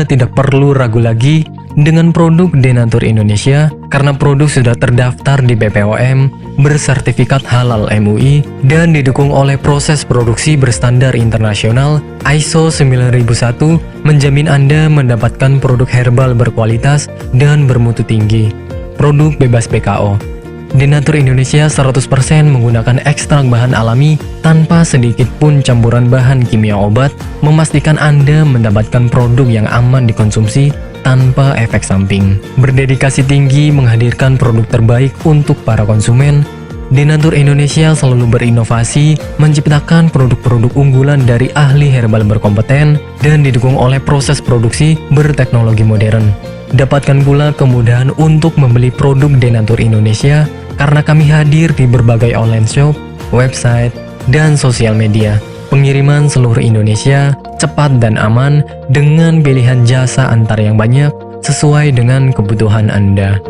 Anda tidak perlu ragu lagi dengan produk Denatur Indonesia karena produk sudah terdaftar di BPOM, bersertifikat halal MUI, dan didukung oleh proses produksi berstandar internasional ISO 9001, menjamin Anda mendapatkan produk herbal berkualitas dan bermutu tinggi. Produk bebas PKO. Denatur Indonesia 100% menggunakan ekstrak bahan alami tanpa sedikit pun campuran bahan kimia obat, memastikan Anda mendapatkan produk yang aman dikonsumsi tanpa efek samping. Berdedikasi tinggi menghadirkan produk terbaik untuk para konsumen, Denatur Indonesia selalu berinovasi, menciptakan produk-produk unggulan dari ahli herbal berkompeten dan didukung oleh proses produksi berteknologi modern. Dapatkan pula kemudahan untuk membeli produk Denatur Indonesia karena kami hadir di berbagai online shop, website, dan sosial media. Pengiriman seluruh Indonesia, cepat dan aman dengan pilihan jasa antar yang banyak sesuai dengan kebutuhan Anda.